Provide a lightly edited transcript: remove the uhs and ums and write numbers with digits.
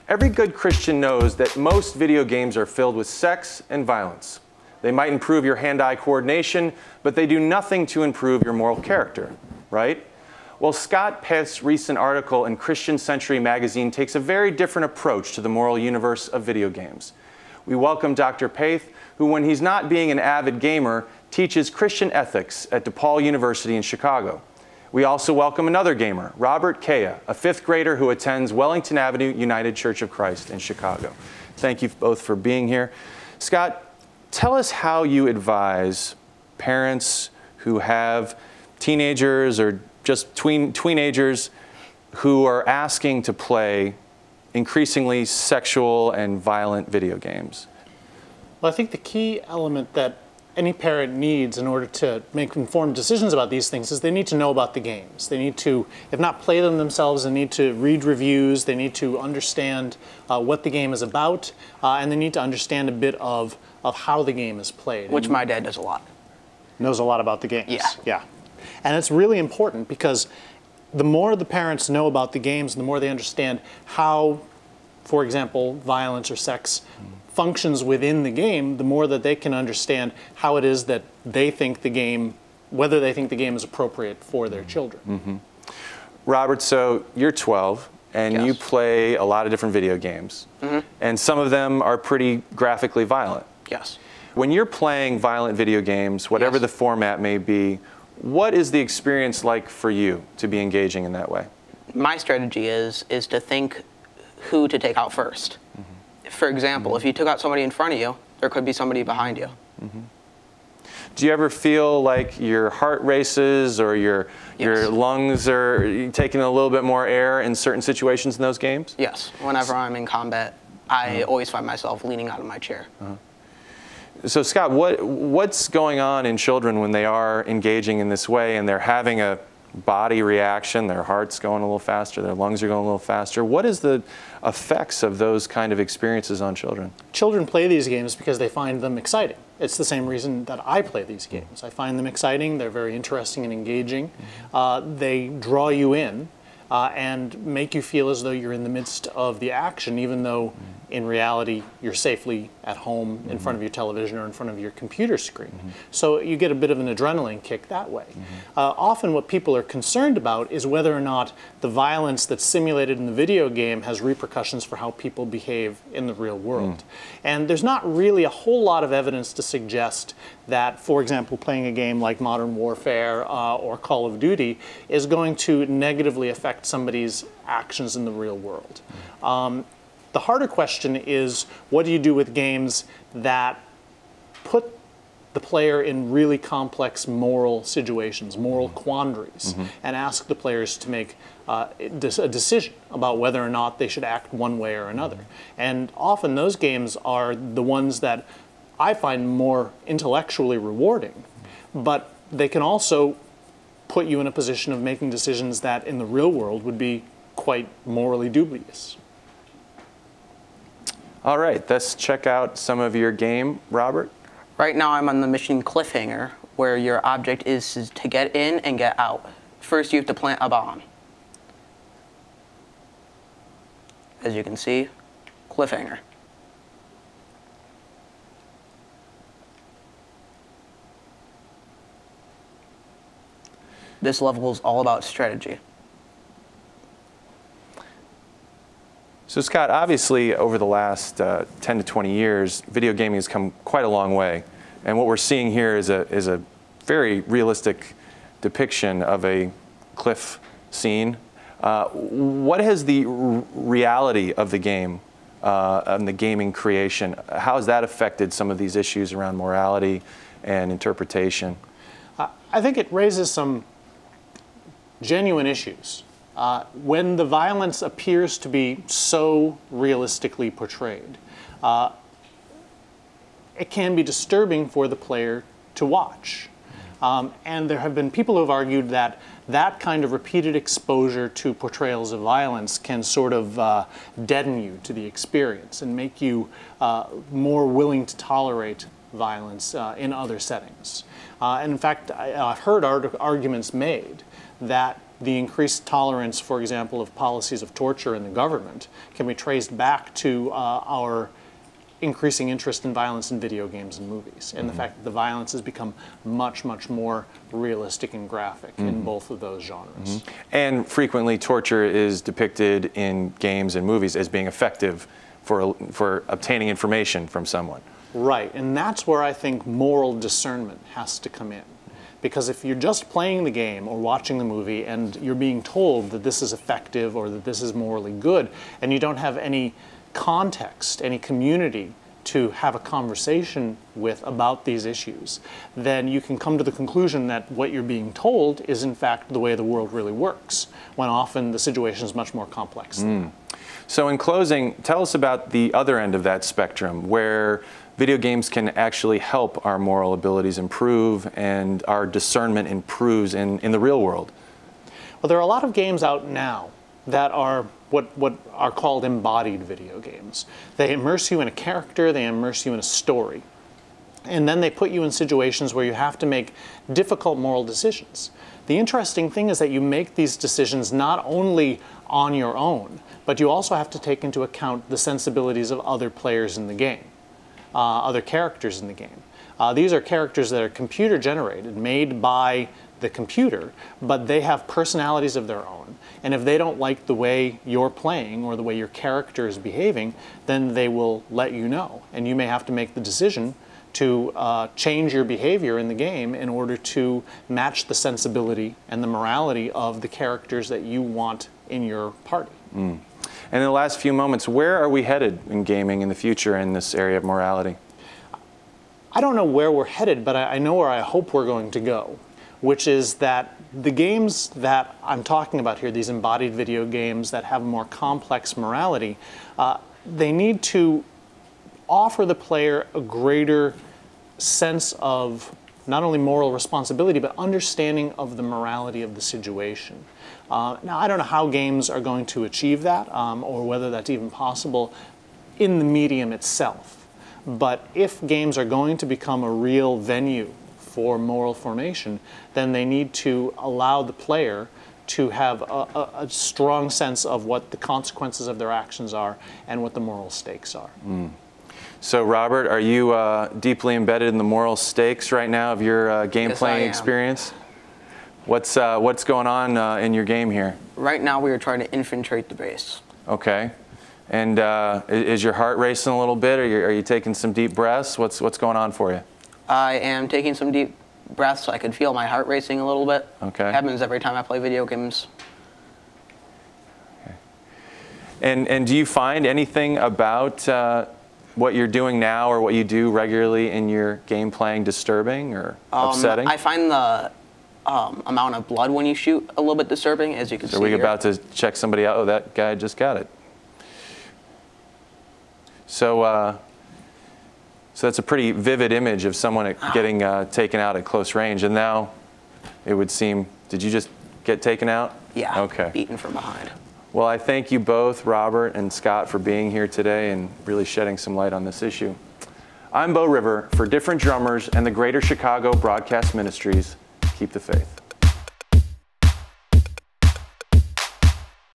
Every good Christian knows that most video games are filled with sex and violence. They might improve your hand-eye coordination, but they do nothing to improve your moral character, right? Well, Scott Paeth's recent article in Christian Century magazine takes a very different approach to the moral universe of video games. We welcome Dr. Paeth, who, when he's not being an avid gamer, teaches Christian ethics at DePaul University in Chicago. We also welcome another gamer, Robert Paeth, a fifth grader who attends Wellington Avenue United Church of Christ in Chicago. Thank you both for being here. Scott, tell us how you advise parents who have teenagers or just teenagers who are asking to play increasingly sexual and violent video games. Well, I think the key element that any parent needs in order to make informed decisions about these things is they need to know about the games. They need to, if not play them themselves, they need to read reviews, they need to understand what the game is about, and they need to understand a bit of how the game is played. Which my dad does a lot. Knows a lot about the games. Yeah. And it's really important because the more the parents know about the games, the more they understand how, for example, violence or sex functions within the game, the more that they can understand how it is that they think the game, whether they think the game is appropriate for their children. Mm-hmm. Robert, so you're 12 and Yes. you play a lot of different video games, and some of them are pretty graphically violent. Yes. When you're playing violent video games, whatever Yes. the format may be, what is the experience like for you to be engaging in that way? My strategy is to think who to take out first. For example, if you took out somebody in front of you, there could be somebody behind you. Do you ever feel like your heart races or your lungs are taking a little bit more air in certain situations in those games? Yes. Whenever I'm in combat, I always find myself leaning out of my chair. So Scott, what's going on in children when they are engaging in this way and they're having a body reaction, their heart's going a little faster, their lungs are going a little faster? What is the effects of those kind of experiences on children? Children play these games because they find them exciting. It's the same reason that I play these games. I find them exciting, they're very interesting and engaging. They draw you in and make you feel as though you're in the midst of the action, even though in reality you're safely at home in front of your television or in front of your computer screen. So you get a bit of an adrenaline kick that way. Often what people are concerned about is whether or not the violence that's simulated in the video game has repercussions for how people behave in the real world. And there's not really a whole lot of evidence to suggest that, for example, playing a game like Modern Warfare or Call of Duty is going to negatively affect somebody's actions in the real world. The harder question is, what do you do with games that put the player in really complex moral situations, moral quandaries, and ask the players to make a decision about whether or not they should act one way or another. And often those games are the ones that I find more intellectually rewarding, but they can also put you in a position of making decisions that in the real world would be quite morally dubious. All right, let's check out some of your game, Robert. Right now I'm on the mission Cliffhanger, where your object is to get in and get out. First you have to plant a bomb. As you can see, Cliffhanger. This level is all about strategy. So Scott, obviously over the last 10 to 20 years, video gaming has come quite a long way. And what we're seeing here is a very realistic depiction of a cliff scene. What has the reality of the game and the gaming creation, how has that affected some of these issues around morality and interpretation? I think it raises some genuine issues. When the violence appears to be so realistically portrayed, it can be disturbing for the player to watch. And there have been people who have argued that that kind of repeated exposure to portrayals of violence can sort of deaden you to the experience and make you more willing to tolerate violence in other settings. And in fact, I've heard arguments made that the increased tolerance, for example, of policies of torture in the government can be traced back to our increasing interest in violence in video games and movies, and the fact that the violence has become much, much more realistic and graphic in both of those genres. And frequently torture is depicted in games and movies as being effective for obtaining information from someone. Right, and that's where I think moral discernment has to come in. Because if you're just playing the game or watching the movie and you're being told that this is effective or that this is morally good, and you don't have any context, any community to have a conversation with about these issues, then you can come to the conclusion that what you're being told is in fact the way the world really works, when often the situation is much more complex than that. So in closing, tell us about the other end of that spectrum, where video games can actually help our moral abilities improve and our discernment improves in the real world. Well, there are a lot of games out now that are what are called embodied video games. They immerse you in a character, they immerse you in a story. And then they put you in situations where you have to make difficult moral decisions. The interesting thing is that you make these decisions not only on your own, but you also have to take into account the sensibilities of other players in the game, other characters in the game. These are characters that are computer generated, made by the computer, but they have personalities of their own. And if they don't like the way you're playing or the way your character is behaving, then they will let you know. And you may have to make the decision to change your behavior in the game in order to match the sensibility and the morality of the characters that you want in your party. And in the last few moments, where are we headed in gaming in the future in this area of morality? I don't know where we're headed, but I know where I hope we're going to go, which is that the games that I'm talking about here, these embodied video games that have more complex morality, they need to offer the player a greater sense of not only moral responsibility, but understanding of the morality of the situation. Now, I don't know how games are going to achieve that, or whether that's even possible in the medium itself. But if games are going to become a real venue for moral formation, then they need to allow the player to have a strong sense of what the consequences of their actions are and what the moral stakes are. So, Robert, are you deeply embedded in the moral stakes right now of your game playing experience? What's going on in your game here? Right now, we are trying to infiltrate the base. Okay. And is your heart racing a little bit? Are you taking some deep breaths? What's going on for you? I am taking some deep breaths so I can feel my heart racing a little bit. Okay. It happens every time I play video games. Okay. And do you find anything about what you're doing now or what you do regularly in your game playing disturbing or upsetting? I find the amount of blood when you shoot a little bit disturbing, as you can see here. Are we here. about to check somebody out? Oh, that guy just got it. So, so that's a pretty vivid image of someone getting taken out at close range. And now it would seem, did you just get taken out? Yeah, okay. Beaten from behind. Well, I thank you both, Robert and Scott, for being here today and really shedding some light on this issue. I'm Bo River for Different Drummers and the Greater Chicago Broadcast Ministries. Keep the faith.